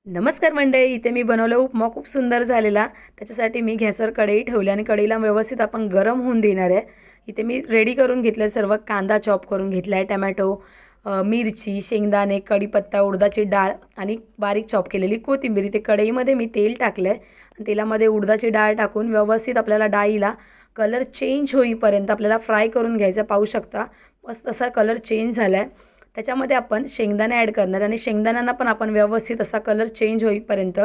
नमस्कार मंडळी, इथे मी बनवलं उपमा खूप सुंदर झालेला। त्याच्यासाठी मी गॅसवर कढई ठेवली आणि कढईला व्यवस्थित आपण गरम होऊन देणार आहे। इथे मी रेडी करून घेतलं सर्व, कांदा चॉप करून घेतला आहे, टोमॅटो, मिरची, शेंगदाणे, कढीपत्ता, उडदाची डाळ आणि बारीक चॉप केलेली कोथिंबीर। इथे कढईमध्ये मी तेल टाकलं आहे आणि तेलामध्ये उडदाची डाळ टाकून व्यवस्थित आपल्याला डाळीला कलर चेंज होईपर्यंत आपल्याला फ्राय करून घ्यायचं। पाहू शकता मस्त असा कलर चेंज झाला आहे। त्याच्यामध्ये आपण शेंगदाणे ॲड करणार आणि शेंगदाण्यांना पण आपण व्यवस्थित असा कलर चेंज होईपर्यंत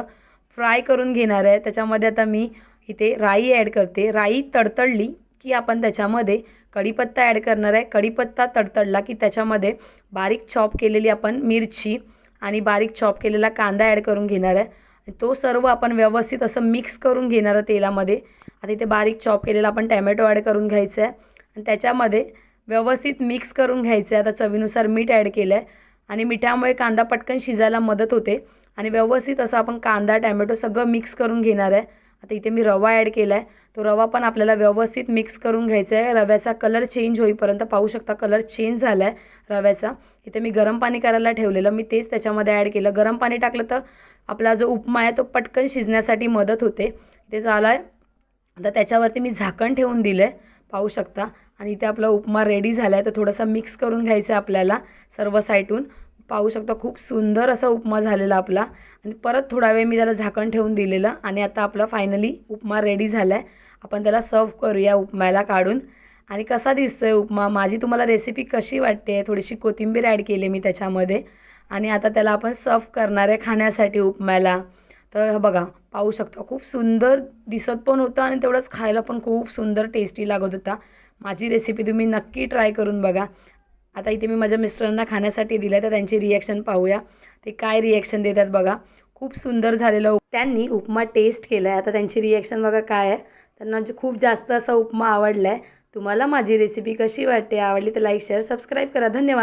फ्राय करून घेणार आहे। त्याच्यामध्ये आता मी इथे राई ॲड करते। राई तडतडली की आपण त्याच्यामध्ये कढीपत्ता ॲड करणार आहे। कढीपत्ता तडतडला की त्याच्यामध्ये बारीक चॉप केलेली आपण मिरची आणि बारीक चॉप केलेला कांदा ॲड करून घेणार आहे। तो सर्व आपण व्यवस्थित असं मिक्स करून घेणार आहे तेलामध्ये। आता इथे बारीक चॉप केलेला आपण टोमॅटो ॲड करून घ्यायचा आहे आणि त्याच्यामध्ये व्यवस्थित मिक्स करून घ्यायचं आहे। आता चवीनुसार मीठ ॲड केलं आहे आणि मिठामुळे कांदा पटकन शिजायला मदत होते आणि व्यवस्थित असं आपण कांदा टोमॅटो सगळं मिक्स करून घेणार आहे। आता इथे मी रवा ॲड केला आहे, तो रवा पण आपल्याला व्यवस्थित मिक्स करून घ्यायचा आहे रव्याचा कलर चेंज होईपर्यंत। पाहू शकता कलर चेंज झाला आहे रव्याचा। इथे मी गरम पाणी करायला ठेवलेलं, मी तेच त्याच्यामध्ये ॲड केलं। गरम पाणी टाकलं तर आपला जो उपमा आहे तो पटकन शिजण्यासाठी मदत होते। ते झालं आहे। आता त्याच्यावरती मी झाकण ठेवून दिलं आहे, पाहू शकता। आणि इथे आपला उपमा रेडी झाला आहे, तर थोडासा मिक्स करून घ्यायचं आहे आपल्याला सर्व साईडून। पाहू शकता खूप सुंदर असा उपमा झालेला आपला। आणि परत थोडा वेळ मी त्याला झाकण ठेवून दिलेलं आणि आता आपला फायनली उपमा रेडी झाला आहे। आपण त्याला सर्व करूया उपमाला काढून। आणि कसा दिसतोय उपमा, माझी तुम्हाला रेसिपी कशी वाटते? थोडीशी कोथिंबीर ॲड केली मी त्याच्यामध्ये आणि आता त्याला आपण सर्व करणार आहे खाण्यासाठी उपमाला। तर बघा पाहू शकता खूप सुंदर दिसत पण होतं आणि तेवढंच खायला पण खूप सुंदर टेस्टी लागत होता। माझी रेसिपी तुम्ही नक्की ट्राय करून बघा। आता इथे मी माझ्या मिस्टरांना खाण्यासाठी दिलं, तर त्यांची रिॲक्शन पाहूया ते काय रिॲक्शन देतात बघा। खूप सुंदर झालेलं त्यांनी उपमा टेस्ट केला आहे, आता त्यांची रिॲक्शन बघा काय आहे। त्यांना खूप जास्त असा उपमा आवडला आहे। तुम्हाला माझी रेसिपी कशी वाटते? आवडली तर लाईक शेअर सबस्क्राईब करा। धन्यवाद।